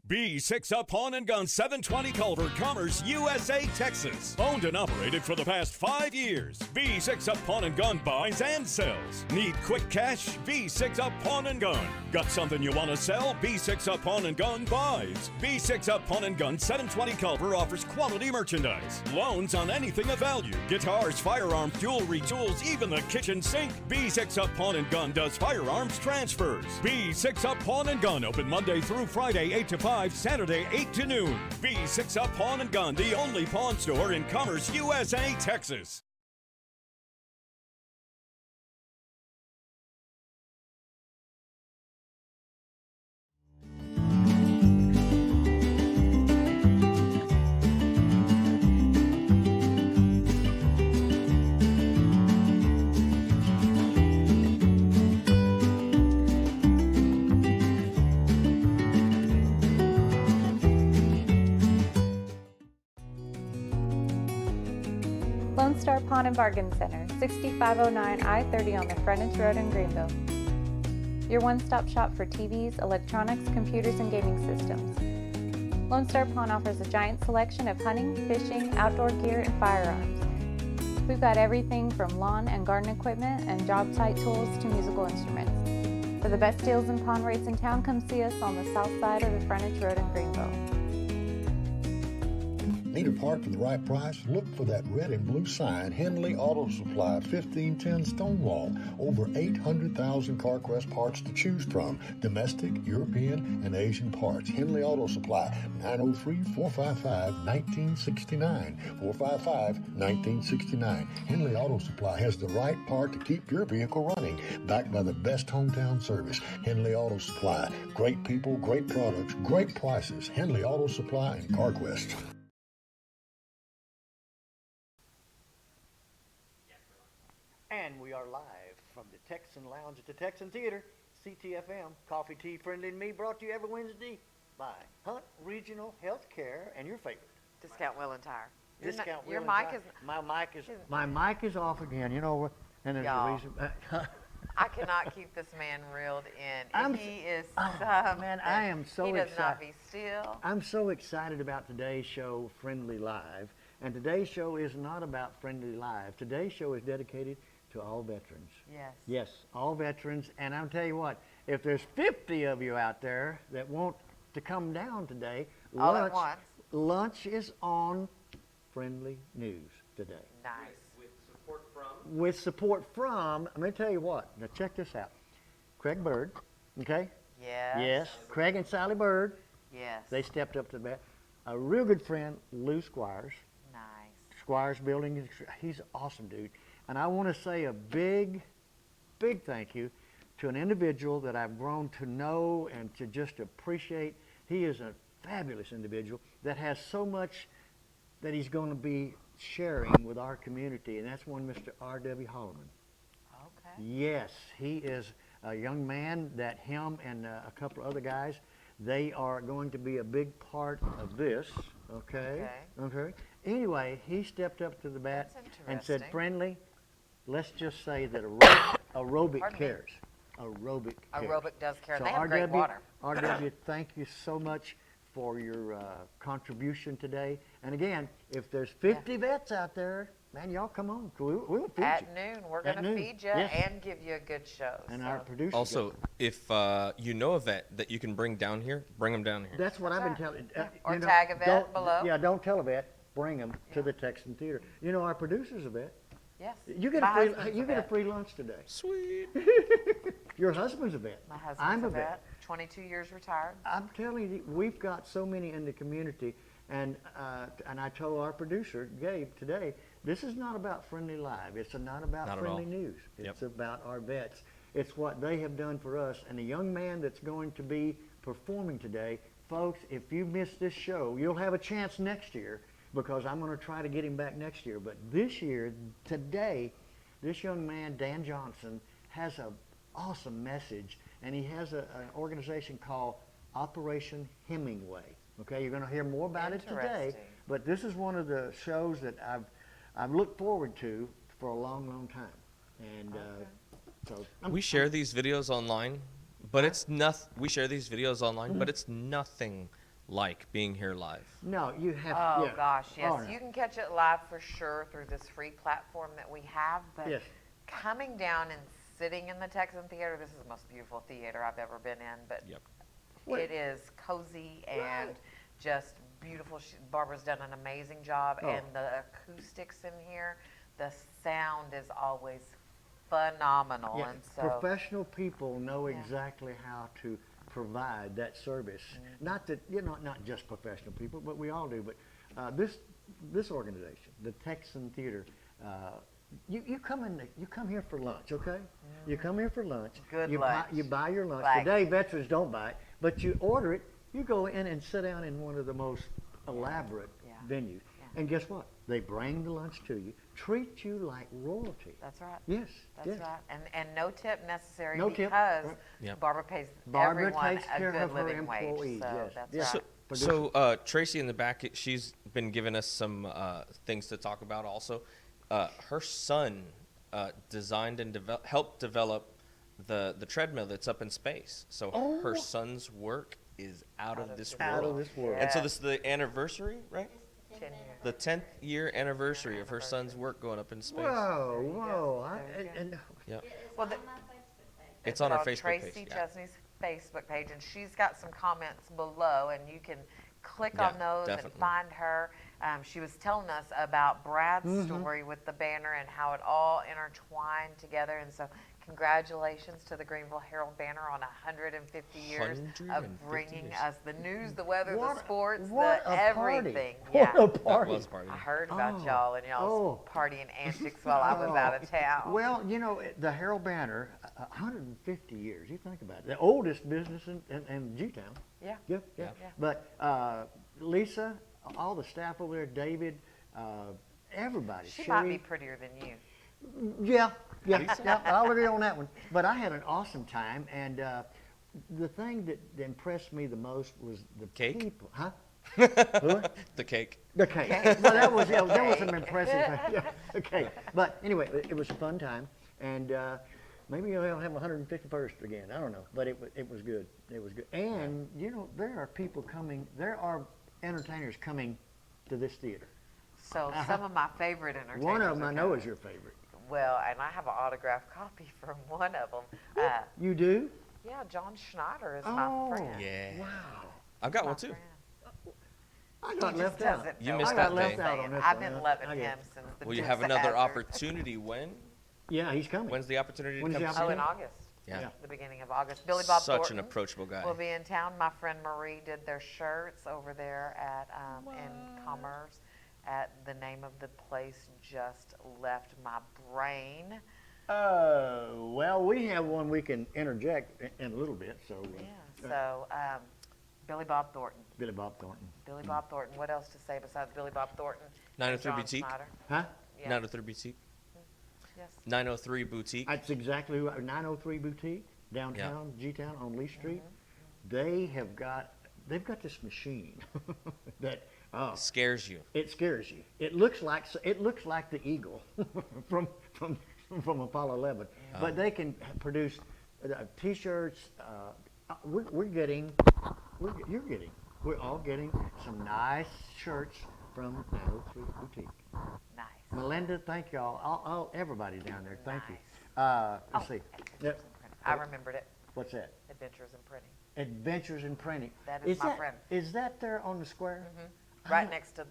B6 Up Pawn and Gun, 720 Culver, Commerce, USA, Texas. Owned and operated for the past 5 years. B6 Up Pawn and Gun buys and sells. Need quick cash? B6 Up Pawn and Gun. Got something you want to sell? B6 Up Pawn and Gun buys. B6 Up Pawn and Gun, 720 Culver offers quality merchandise. Loans on anything of value. Guitars, firearms, jewelry, tools, even the kitchen sink. B6 Up Pawn and Gun does firearms transfers. B6 Up Pawn and Gun, open Monday through Friday, 8 to 5. Saturday, 8 to noon. B6 Up Pawn and Gun, the only pawn store in Commerce, USA, Texas. Pawn and Bargain Center, 6509 I-30 on the Frontage Road in Greenville. Your one-stop shop for TVs, electronics, computers, and gaming systems. Lone Star Pawn offers a giant selection of hunting, fishing, outdoor gear, and firearms. We've got everything from lawn and garden equipment and job site tools to musical instruments. For the best deals and pawn rates in town, come see us on the south side of the Frontage Road in Greenville. Need a part for the right price? Look for that red and blue sign, Henley Auto Supply, 1510 Stonewall. Over 800,000 CarQuest parts to choose from. Domestic, European, and Asian parts. Henley Auto Supply, 903-455-1969. 455-1969. Henley Auto Supply has the right part to keep your vehicle running. Backed by the best hometown service. Henley Auto Supply. Great people, great products, great prices. Henley Auto Supply and CarQuest. And we are live from the Texan Lounge at the Texan Theater, Ctfm, Coffee, Tea, Friendly, and Me, brought to you every Wednesday by Hunt Regional Healthcare and your favorite. Discount Will and Tire. Discount Your Will and mic Tire. is... My mic is off again, you know, and there's a reason. I cannot keep this man reeled in. He is man, I am so excited. He does not excited. be still. I'm so excited about today's show, Friendly Live. And today's show is not about Friendly Live. Today's show is dedicated to all veterans. Yes. Yes, all veterans. And I'll tell you what, if there's 50 of you out there that want to come down today, All at once. lunch is on Friendly News today. Nice. With support from? With support from, let me tell you what, now check this out. Craig Bird, okay? Yes. Yes, Craig and Sally Bird. Yes. They stepped up to the bat. A real good friend, Lou Squires. Nice. Squires Building, he's an awesome dude. And I want to say a big, big thank you to an individual that I've grown to know and to just appreciate. He is a fabulous individual that has so much that he's going to be sharing with our community, and that's one Mr. R.W. Holloman. Okay. Yes, he is a young man that him and a couple of other guys, they are going to be a big part of this, okay? Okay. Anyway, he stepped up to the bat and said, Friendly, let's just say that aerobic cares. Aerobic cares. Aerobic does care. So They have great water. RW, thank you so much for your contribution today. And again, if there's 50 vets out there, man, y'all come on. We'll feed you. At noon, we're going to feed you and give you a good show. And our producer. Also, if you know a vet that you can bring down here, bring them down here. That's what I've been telling. Or tag a vet below. Yeah, don't tell a vet. Bring them to the Texan Theater. You know, our producer's a vet. Yes. You get a free lunch today. Sweet. Your husband's a vet. My husband's I'm a vet. 22 years retired. I'm telling you, we've got so many in the community, and I told our producer Gabe today, this is not about Friendly Live. It's not about Friendly News. It's about our vets. It's what they have done for us. And the young man that's going to be performing today, folks, if you missed this show, you'll have a chance next year, because I'm going to try to get him back next year. But this year, today, this young man, Dan Johnson, has an awesome message, and he has an organization called Operation Hemingway. Okay, you're going to hear more about it today, but this is one of the shows that I've looked forward to for a long, long time. And we share these videos online, but it's nothing. We share these videos online, but it's nothing like being here live. No, you have. Oh gosh, yes. You can catch it live for sure through this free platform that we have. But coming down and sitting in the Texan Theater, this is the most beautiful theater I've ever been in. But it is cozy and just beautiful. Barbara's done an amazing job, and the acoustics in here, the sound is always phenomenal. Yeah, and so professional people know exactly how to provide that service. Not that, not just professional people, but we all do. But this organization, the Texan Theater, you come here for lunch, okay? You come here for lunch. Good lunch. You buy your lunch. Today, veterans don't buy it, but you order it. You go in and sit down in one of the most elaborate venues. And guess what? They bring the lunch to you, treat you like royalty. That's right. Yes. That's right. And no tip necessary because Barbara pays Barbara everyone takes a care good of her living wage. employees. So that's right. So Tracy in the back, she's been giving us some things to talk about also. her son designed and helped develop the treadmill that's up in space. So her son's work is out of this world. Out of this world. And so this is the anniversary, right? 10 years. The 10th year anniversary of her son's work going up in space. Whoa. Yep. Well, It's on our Facebook Tracy page. Yeah. Chesney's Facebook page, and she's got some comments below, and you can click Yeah, on those definitely. and find her. She was telling us about Brad's story with the banner and how it all intertwined together, and so congratulations to the Greenville Herald Banner on 150 years of 150 bringing years. us the news, the weather, the What- sports, what the a everything. party. Yeah. What a party. That was party. I heard about Oh. y'all and y'all's partying antics while I was out of town. Well, you know, the Herald Banner, 150 years. You think about it. The oldest business in G-Town. Yeah. Yeah. Yeah. But Lisa, all the staff over there, David, everybody. She Sherry, might be prettier than you. Yeah, I'll agree on that one. But I had an awesome time, and the thing that impressed me the most was the Cake? people. Huh? The cake. The cake. Well, that was an impressive thing. Yeah, the cake. But anyway, it was a fun time, and maybe I'll have 151st again. I don't know, but it was good. It was good. And you know, there are people coming. There are entertainers coming to this theater. So some of my favorite entertainers. One of them are I know coming. is your favorite. Well, and I have an autographed copy from one of them. You do? Yeah, John Schneider is Oh, my friend. Yeah. Wow. I've got one too. I He got just left out. doesn't You know missed what that I'm day. saying. out on this I've one. been loving I get him it. since the Will you Dukes have of another Hazzard. opportunity when? Yeah, he's coming. When's the opportunity When's to the come? Oh, in see August. Yeah. The beginning of August. Billy Bob Such Thornton an approachable guy. will be in town. My friend Marie did their shirts over there at in Commerce. The name of the place just left my brain. Well, we have one we can interject in a little bit. So. So Billy Bob Thornton. Billy Bob Thornton. Billy Bob Thornton. What else to say besides Billy Bob Thornton? 903 and John Boutique? Schneider? Huh? Yeah. 903 Boutique. Yes. 903 Boutique. That's exactly what 903 Boutique downtown G-Town on Lee Street. They've got this machine that Scares you. it scares you. It looks like the Eagle from Apollo 11, but they can produce T-shirts. We're all getting some nice shirts from 903 Boutique. Nice. Melinda, thank y'all. Everybody down there, thank you. Let's see. Yep. I remembered it. What's that? Adventures in Printing. Adventures in Printing. That is my friend. Is that there on the square? Right next to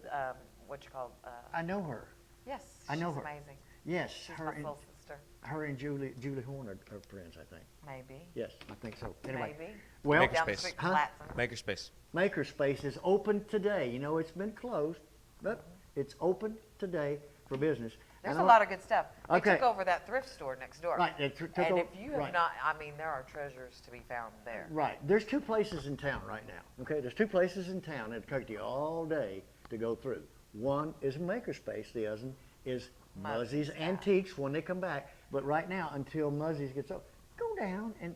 what you call. I know her. Yes. I know she's her. Amazing. Yes, She's her my and full sister. her and Julie Horn are friends, I think. Maybe. Yes, I think so. Anyway, Maybe. well, Down the Makerspace. street from Latson. Makerspace. Makerspace is open today. You know, it's been closed, but it's open today for business. There's And a lot of good stuff. They Okay. took over that thrift store next door. Right, they took and over- if you have right. not, I mean, there are treasures to be found there. Right. There's two places in town right now. Okay, there's two places in town that'll take you all day to go through. One is Makerspace. The other is Muzzy's Antiques when they come back. But right now, until Muzzy's gets up, go down and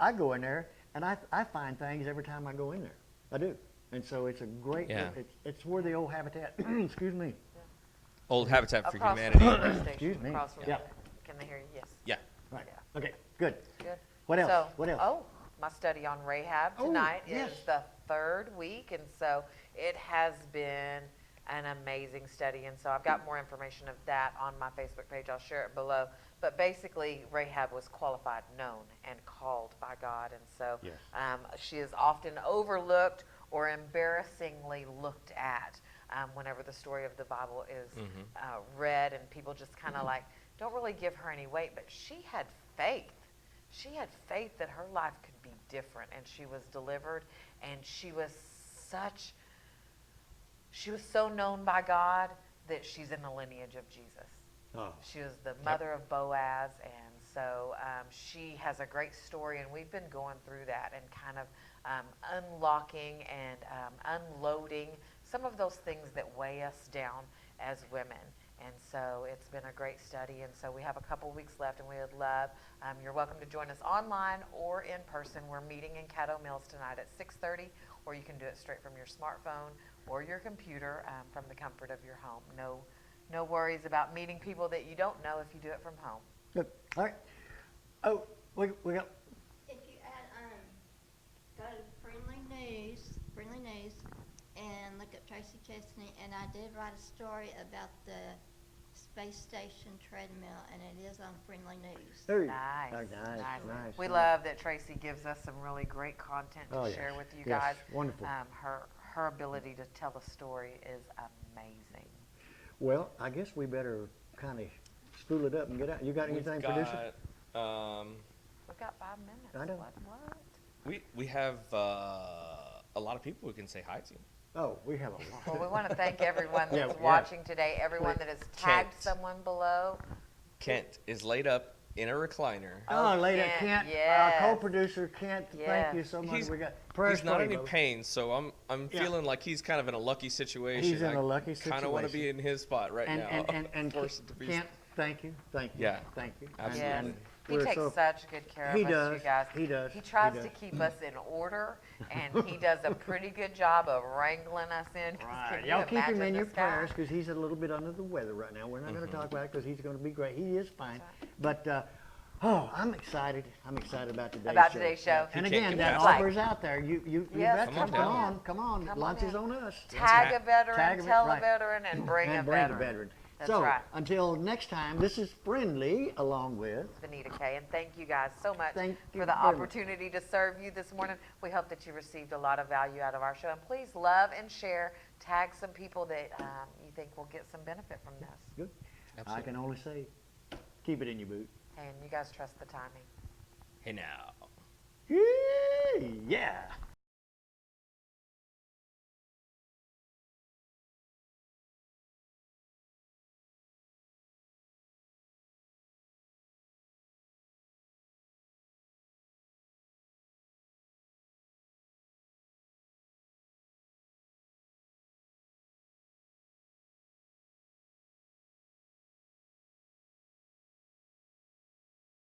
I go in there and I find things every time I go in there. I do. And so it's a great. Yeah. It's where the old Habitat. Excuse me. Old Habitat for Across Humanity. From the police station, Excuse me. Across from Yeah. Can they hear you? Yes. Yeah. Right. Okay. Good. Good. What else? So, What else? Oh, my study on Rahab Oh, tonight yes. is the third week, and so it has been an amazing study. And so I've got more information of that on my Facebook page. I'll share it below. But basically, Rahab was qualified, known, and called by God, and so Yes. she is often overlooked or embarrassingly looked at whenever the story of the Bible is read, and people just kind of like don't really give her any weight. But she had faith. She had faith that her life could be different, and she was delivered, and she was so known by God that she's in the lineage of Jesus. Oh. She was the mother of Boaz, and so she has a great story, and we've been going through that and kind of unlocking and unloading some of those things that weigh us down as women. And so it's been a great study, and so we have a couple weeks left, and we would love, you're welcome to join us online or in person. We're meeting in Caddo Mills tonight at 6:30, or you can do it straight from your smartphone or your computer from the comfort of your home. no worries about meeting people that you don't know if you do it from home. Good. All right. Oh, we got. If you add, go to Friendly News, and look up Tracy Chesney, and I did write a story about the space station treadmill, and it is on Friendly News. Hey. Nice. Nice. We love that Tracy gives us some really great content to share with you guys. Wonderful. Her ability to tell a story is amazing. Well, I guess we better kind of spool it up and get out. You got anything, producer? We've got 5 minutes. I know. What? We have a lot of people we can say hi to. Oh, we have a lot. Well, we want to thank everyone that's watching today, everyone that has tagged someone below. Kent is laid up in a recliner. Oh, later, Kent, our co-producer, Kent, Yes. Thank you so much. We got prayers He's not for in you, any brother. pain, so I'm feeling like he's kind of in a lucky situation. He's in a lucky kind of want to be in his spot right now. And Forced to be- Kent, thank you. Yeah. Thank you. Absolutely. And He we're takes so- such good care of He us, does. you guys. He does. He tries He to does. keep us in order, and he does a pretty good job of wrangling us in. 'Cause Right. can you Y'all keep him imagine in your this guy? prayers because he's a little bit under the weather right now. We're not going to talk about it because he's going to be great. He is fine. But, I'm excited. I'm excited about today's show. And again, that offer's out there. You Yes, betcha. Come on. Come Lunch on is in. on us. Tag a veteran, Tag tell right. a veteran, and bring a veteran. That's so, right. until next time, this is Friendly along with Benita Kay, and thank you guys so much Thank you for the very much. opportunity to serve you this morning. We hope that you received a lot of value out of our show, and please love and share. Tag some people that you think will get some benefit from this. Good. Absolutely. I can only say, keep it in your boot. And you guys trust the timing. Hey now. Yeah.